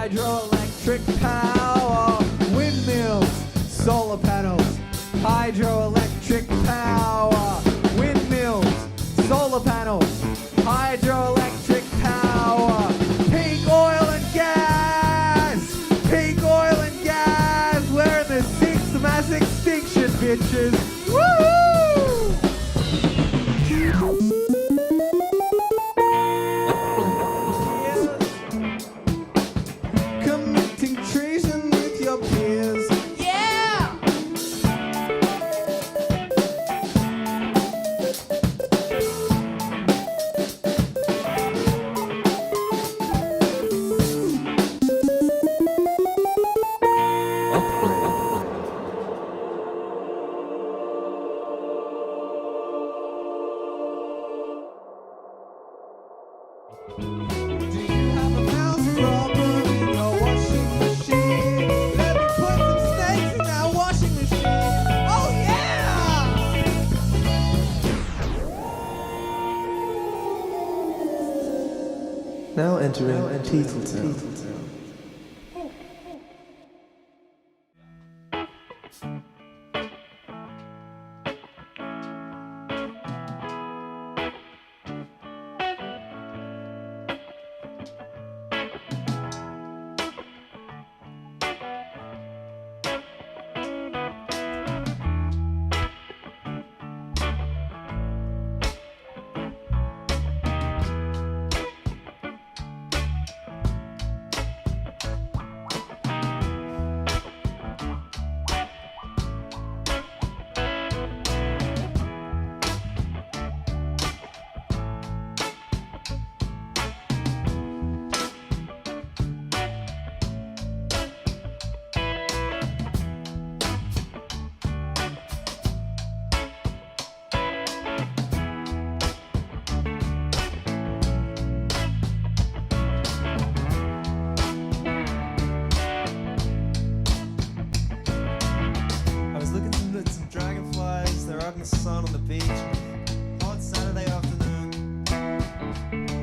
hydroelectric power, windmills, solar panels, hydroelectric power, windmills, solar panels, hydroelectric power, peak oil and gas, peak oil and gas, we're in the 6th mass extinction, bitches. Woo! Committing treason with your peers. Yeah! Do you have a mouse problem in your washing machine? Let me put some snakes in that washing machine. Oh yeah! Now entering Teetles. I was looking at some dragonflies. They're out in the sun on the beach. Hot Saturday afternoon.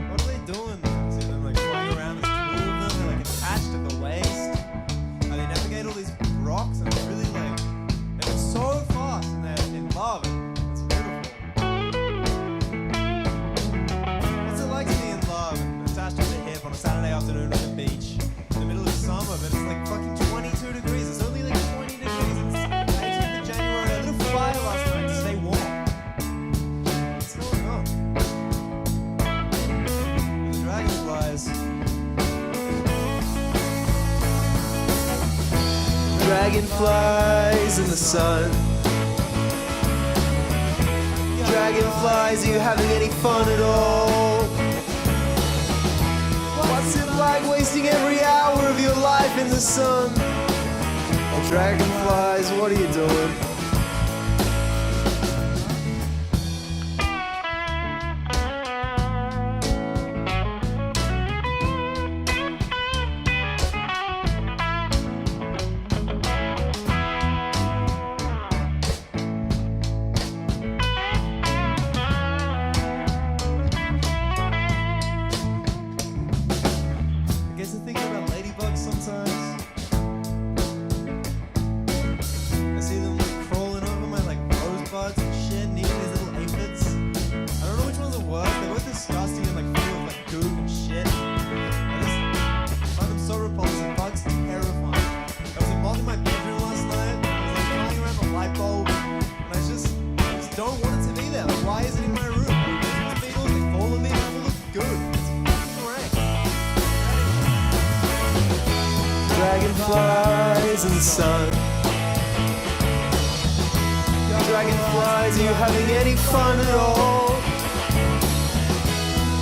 What are they doing? See them like flying around. There's two of them. They're like attached at the waist. And they navigate all these rocks, and it's really like they're so fast, and they're in love. It's beautiful. What's it like to be in love and attached to the hip on a Saturday afternoon on the beach in the middle of summer? But it's like fucking 22 degrees. It's only like 20 degrees. It's January, I lit a fire last night to stay warm. What's going on? The dragonflies. Dragonflies in the sun. Dragonflies, are you having any fun at all? What's it like wasting every hour of your life in the sun? Oh, dragonflies, what are you doing? I guess I think about ladybugs sometimes. I see them like crawling over my like rosebuds and shit, and even these little aphids. I don't know which ones are worse. They're both disgusting and like full of like goop and shit. I just find them so repulsive. Bugs terrifying. There was a moth in my bedroom last night. I was like flying around the light bulb, and I just don't want it to be there. Like, why is it in my room? Like, these beetles, they fall on me, they're full of goop. It's fucking great. Dragonflies in the sun. Dragonflies, are you having any fun at all?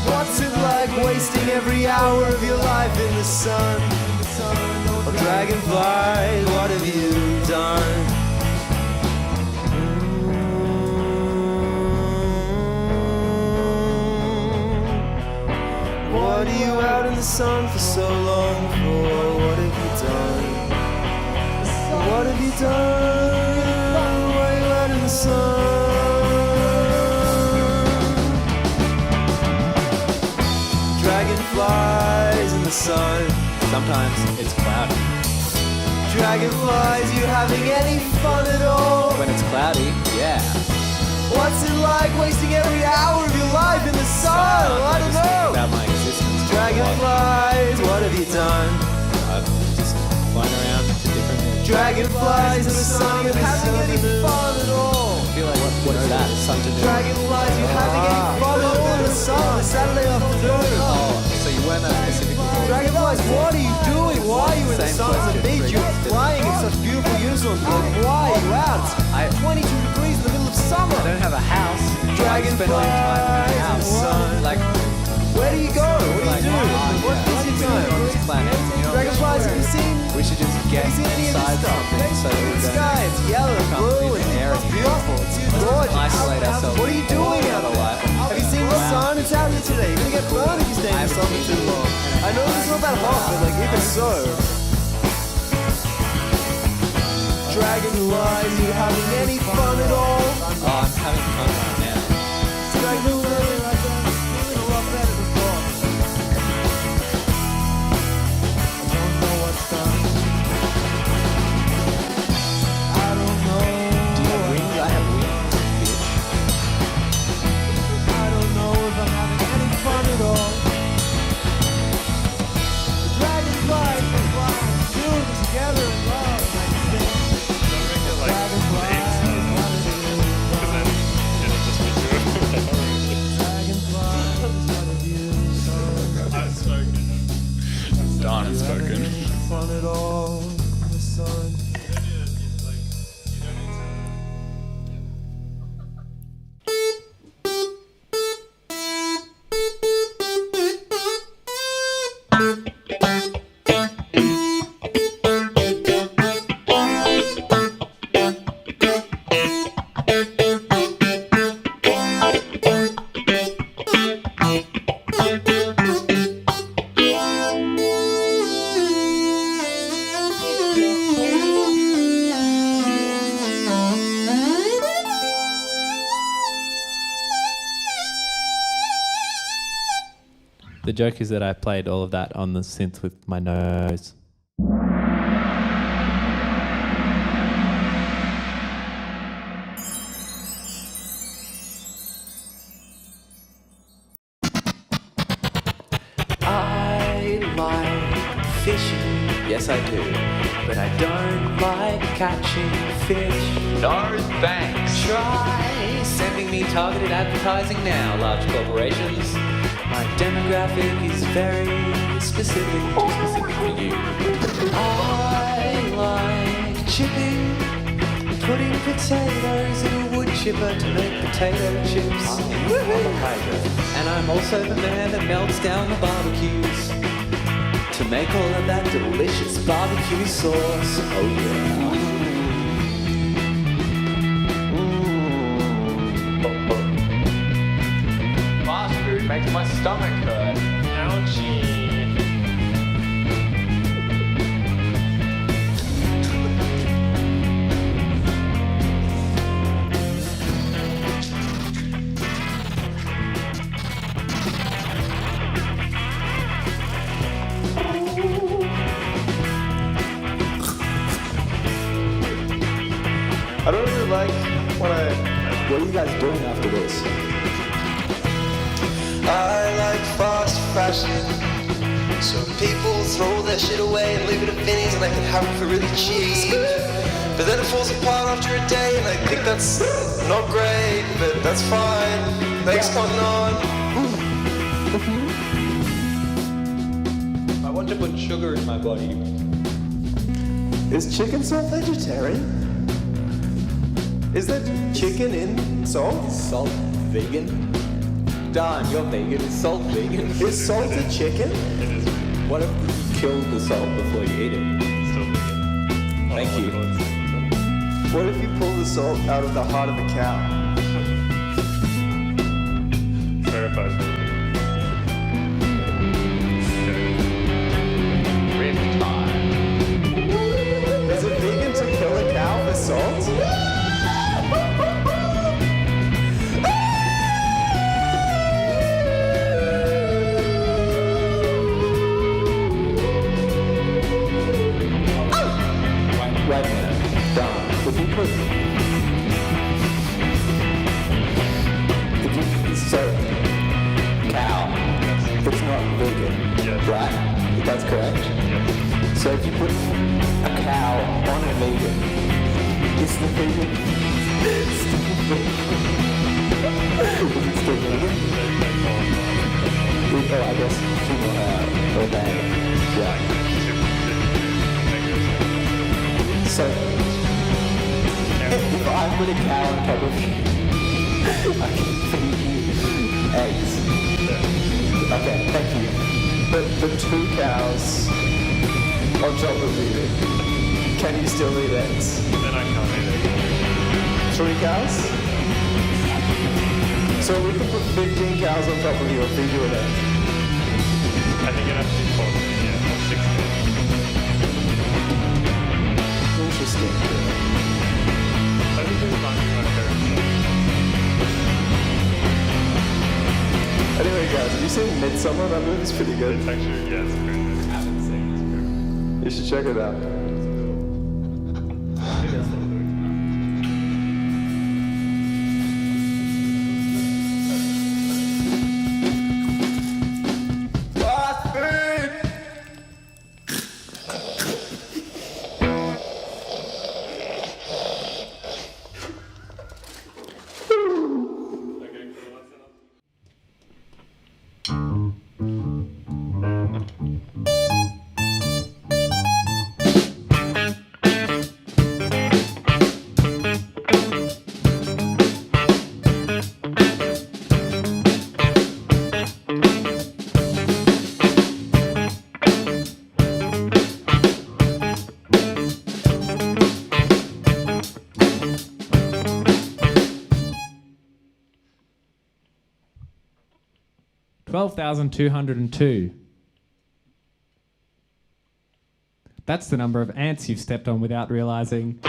What's it like wasting every hour of your life in the sun? Oh, dragonflies, what have you done? What are you out in the sun for so long for? What have you done? What have you done? Why are you out in the sun? Dragonflies in the the sun. Sometimes it's cloudy. Dragonflies, you having any fun at all? When it's cloudy, yeah. What's it like wasting every hour of your life in the sun? I don't just think know. about my existence. Dragonflies, what have you done? I've just flown around to different. Dragonflies in the sun, you having any fun at all? I feel like what is that? It's something to do. Dragonflies, you having any fun at all in the sun on a Saturday afternoon? Oh, so you weren't that specific before. Dragonflies, what are you doing? Why are you in the Same sun on the question, beach? You're flying in such beautiful uniforms. Like, why are you out? It's 22 degrees in the middle of summer. I don't have a house. I spend all your time in my house. Sun. Like, Where do you go? What do you do? What's what busy do we do on time? this planet? You know, Dragonflies, have you seen? we should just get Have you seen any of inside this stuff? something so that we The don't sky, it's yellow, Can't blue, breathe and the air it's beautiful. It's gorgeous. isolate ourselves. What are you doing out Our there? life. Have you seen the sun? It's out here today. You're gonna get burned if you stay in the sun for too long. I know it's not that hot, but like even so. Dragonflies, you having any fun at all? Oh, I'm having fun right now. Dragonflies, I'm feeling a lot better before. I don't know what's done. I don't know. Do you have wings? I have wings, bitch. I don't know if I'm having any fun at all. The dragonflies are flying, doing this together in love. Like this. Dragonflies, what it is. Dragonflies, what it is. Don has spoken. Fun at all in the sun. The joke is that I played all of that on the synth with my nose. I like fishing, yes I do, but I don't like catching fish. No thanks. Try sending me targeted advertising now, large corporations. My demographic is very specific, too specific for you. I like chipping, putting potatoes in a wood chipper to make potato chips. And I'm also the man that melts down the barbecues to make all of that delicious barbecue sauce. Oh yeah. Fast food makes my stomach hurt. Ouchie. I don't really like when What are you guys doing after this? I like fast fashion. So people throw their shit away and leave it at Vinnie's and they can have it for really cheap. But then it falls apart after a day and I think that's not great, but that's fine. Thanks, Cotton On. I want to put sugar in my body. Is chicken salt vegetarian? Is there chicken in salt? Salt vegan? Don, you're vegan. Is salt vegan? Is salt a chicken? What if you killed the salt before you eat it? Thank you. What if you pull the salt out of the heart of the cow? Verified. Rip time. Is it vegan to kill a cow for salt? That's correct. So if you put a cow on a vegan, is the vegan still vegan? Is it still vegan? Oh, I guess or they. Yeah. So if I put a cow on top of you, I can feed you eggs. Okay, thank you. But the 2 cows on top of you, can you still eat eggs? Then I can't eat it. 3 cows? So we can put 15 cows on top of you and feed you an egg. I think it has to be 14, yeah, or 16. Interesting. I think this might be my favorite Anyway, guys, have you seen Midsummer? That movie's pretty good. It's actually, yeah, it's pretty good. I haven't seen it. You should check it out. $12,202. That's the number of ants you've stepped on without realizing.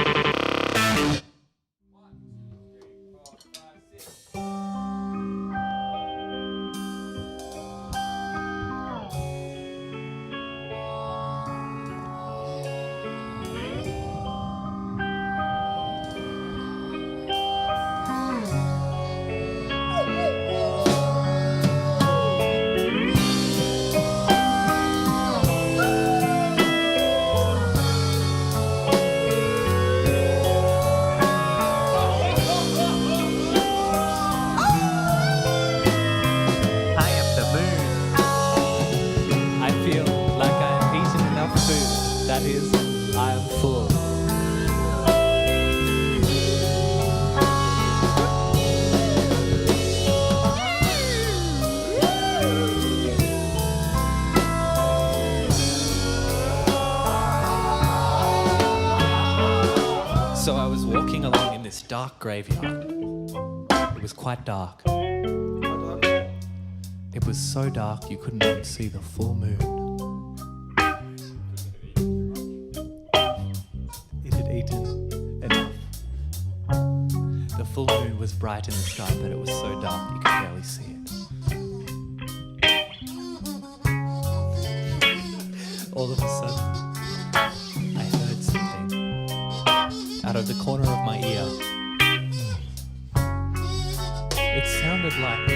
So I was walking along in this dark graveyard. It was quite dark. It was so dark you couldn't even see the full moon. It had eaten enough. The full moon was bright in the sky, but it was so dark you could barely see it. All of a sudden, I heard something out of the corner of my ear. It sounded like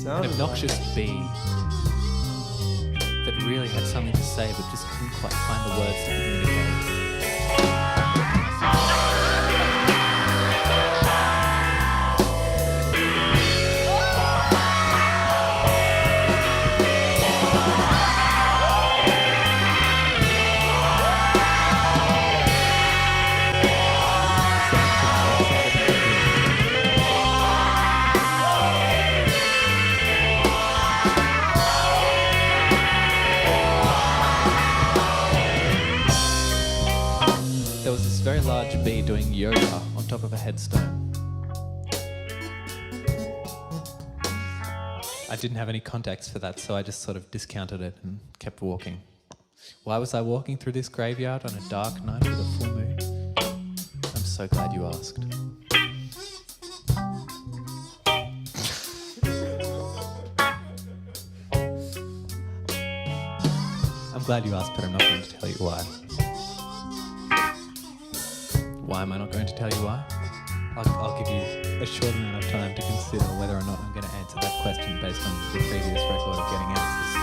an obnoxious bee that really had something to say but just couldn't quite find the words to communicate. Very large bee doing yoga on top of a headstone. I didn't have any context for that, so I just sort of discounted it and kept walking. Why was I walking through this graveyard on a dark night with a full moon? I'm so glad you asked. I'm glad you asked, but I'm not going to tell you why. Why am I not going to tell you why? I'll give you a short amount of time to consider whether or not I'm going to answer that question based on the previous record of getting answers.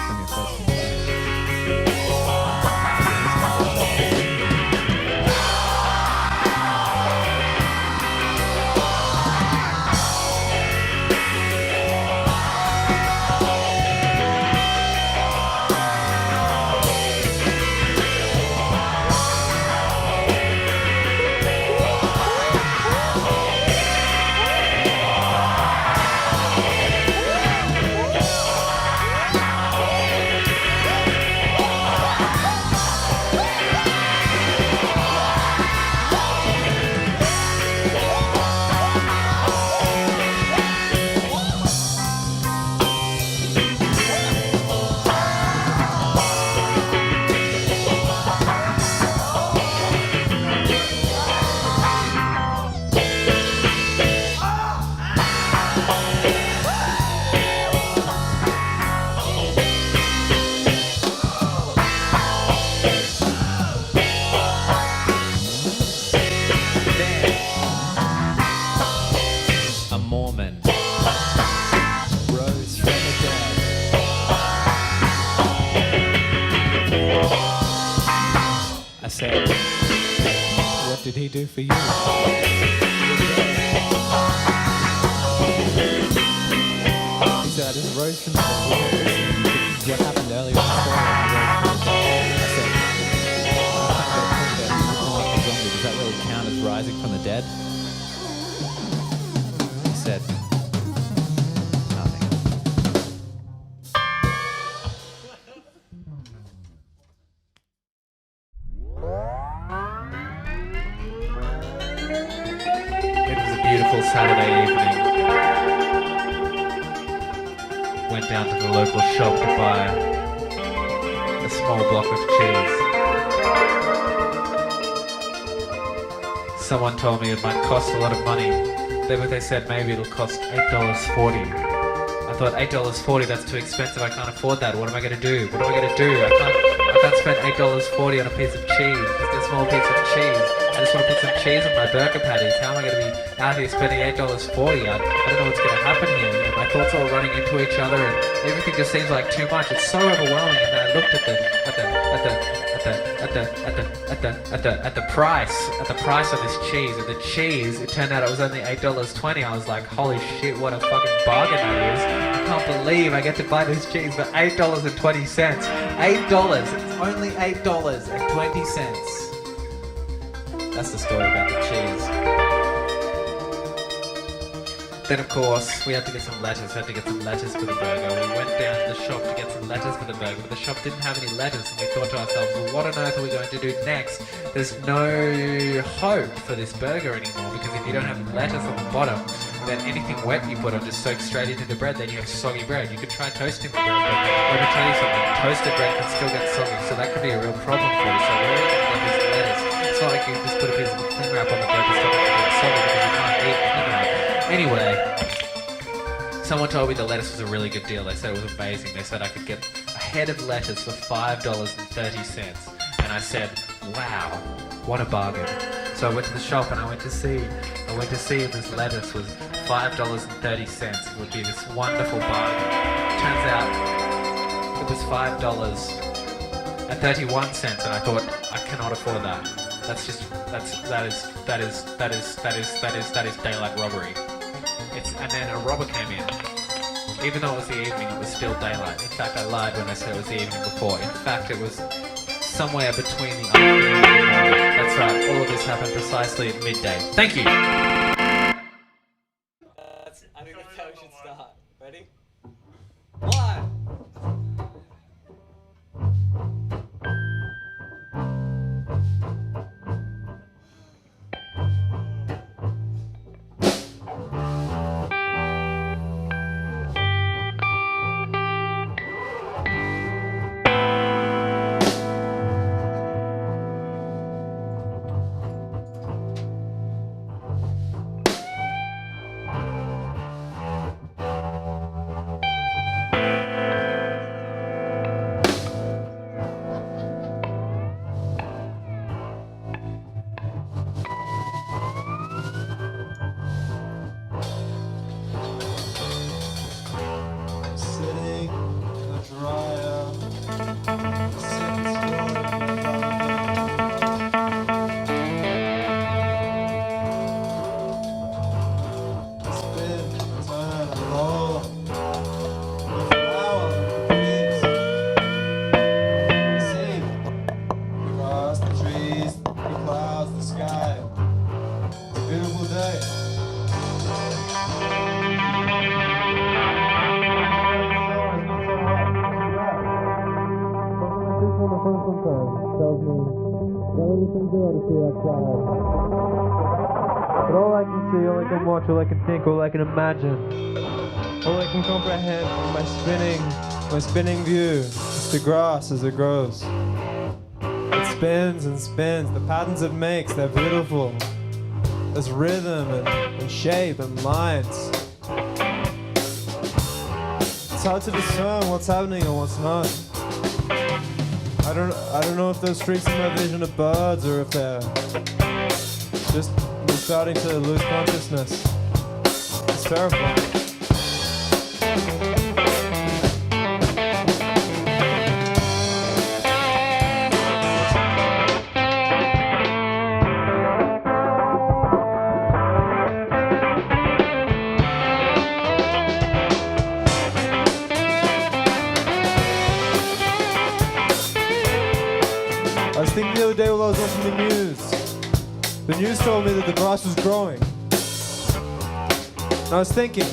said, what did he do for you? He said, I just rose from the dead. What happened earlier in the story? I said, does that really count as rising from the dead? He said, nothing. It was a beautiful Saturday evening. Went down to the local shop to buy a small block of cheese. Someone told me it might cost a lot of money. They said maybe it'll cost $8.40. I thought $8.40, that's too expensive, I can't afford that. What am I going to do? What am I going to do? I can't spend $8.40 on a piece of cheese, just a small piece of cheese. I just want to put some cheese on my burger patties. How am I going to be out here spending $8.40? I don't know what's going to happen here. You know, my thoughts are all running into each other and everything just seems like too much. It's so overwhelming. And then I looked at the price of this cheese, and the cheese, it turned out it was only $8.20. I was like, holy shit, what a fucking bargain that is. I can't believe I get to buy this cheese for $8.20. $8. It's only $8.20. That's the story about the cheese. Then of course, we had to get some lettuce. for the burger. We went down to the shop to get some lettuce for the burger, but the shop didn't have any lettuce, and we thought to ourselves, well, what on earth are we going to do next? There's no hope for this burger anymore, because if you don't have lettuce on the bottom, then anything wet you put on just soaks straight into the bread, then you have soggy bread. You could try toasting the bread, but let me tell you something, toasted bread can still get soggy, so that could be a real problem for you. So where are we going to get this lettuce? It's not like you can just put a piece of cling wrap on the bread to stop it from getting soggy, because you can't eat cling wrap. Anyway, someone told me the lettuce was a really good deal. They said it was amazing. They said I could get a head of lettuce for $5.30. And I said, wow, what a bargain. So I went to the shop and I went to see if this lettuce was $5.30. It would be this wonderful bargain. Turns out it was $5.31, and I thought, I cannot afford that. That is daylight robbery. And then a robber came in. Even though it was the evening, it was still daylight. In fact, I lied when I said it was the evening before. In fact, it was somewhere between the afternoon and the morning. That's right, all of this happened precisely at midday. Thank you! I think that's how we should start. Ready? 1. But all I can see, all I can watch, all I can think, all I can imagine, all I can comprehend from my spinning view is the grass as it grows. It spins and spins, the patterns it makes, they're beautiful. There's rhythm and shape and lines. It's hard to discern what's happening and what's not. I don't know if those streaks in my vision are birds or if they're just me starting to lose consciousness. It's terrifying. I was thinking the other day while I was watching the news. The news told me that the grass was growing. And I was thinking,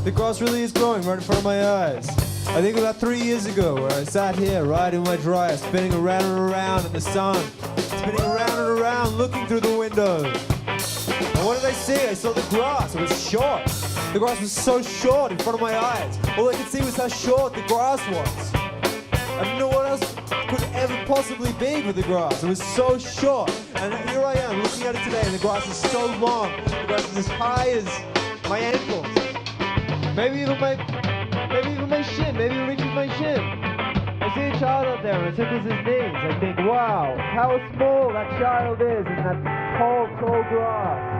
the grass really is growing right in front of my eyes. I think about 3 years ago where I sat here riding my dryer, spinning around and around in the sun. Spinning around and around, looking through the window. And what did I see? I saw the grass. It was short. The grass was so short in front of my eyes. All I could see was how short the grass was. I didn't know what else could ever possibly be with the grass. It was so short. And here I am looking at it today, and the grass is so long. The grass is as high as my ankles. Maybe even my shin. Maybe it reaches my shin. I see a child out there and it tickles his knees. I think, wow, how small that child is in that tall, tall grass.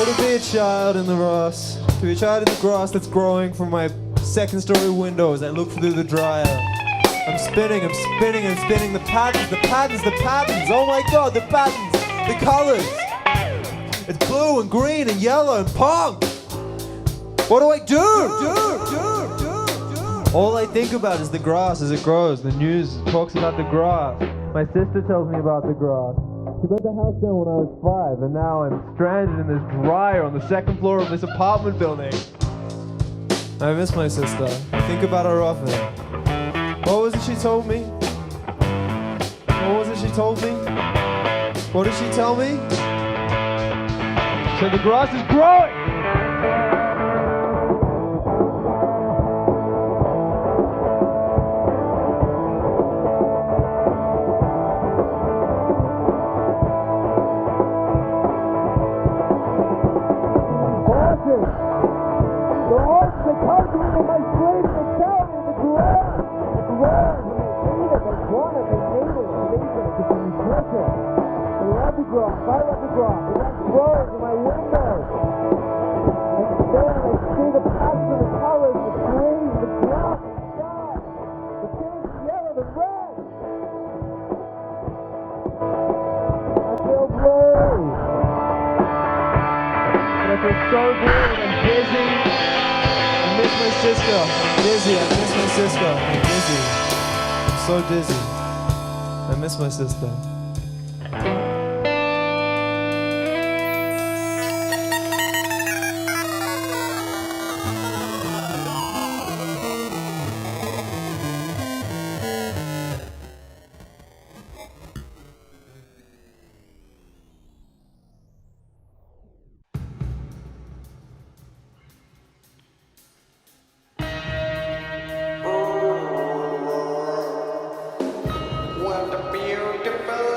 To be a child in the grass, to be a child in the grass that's growing from my second-story window as I look through the dryer. I'm spinning, I'm spinning, I'm spinning. The patterns, the patterns, the patterns. Oh my God, the patterns, the colors. It's blue and green and yellow and pink. What do I do? All I think about is the grass as it grows. The news talks about the grass. My sister tells me about the grass. She burnt the house down when I was 5, and now I'm stranded in this dryer on the second floor of this apartment building. I miss my sister. I think about her often. What was it she told me? What was it she told me? What did she tell me? She said the grass is growing! So dizzy. I miss my sister. What a beautiful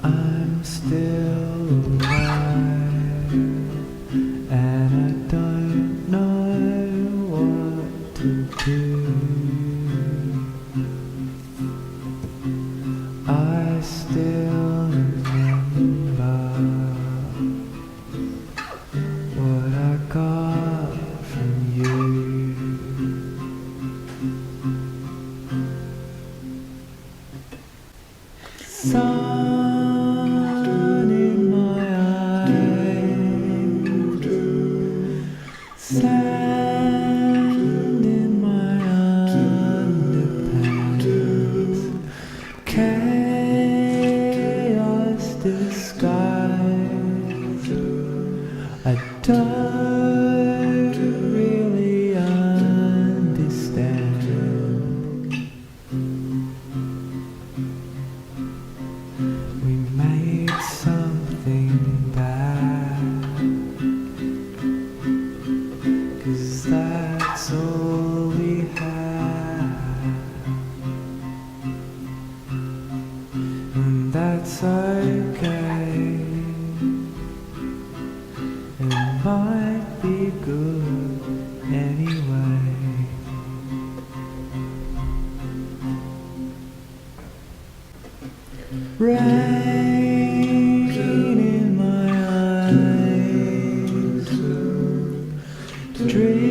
I'm still alive, and I don't know what to do. I still remember what I got Sand in my underpants, chaos disguised. I don't really understand. We made something bad, 'cause that's all we had, and that's okay. It might be good anyway. Rain in my eyes, dream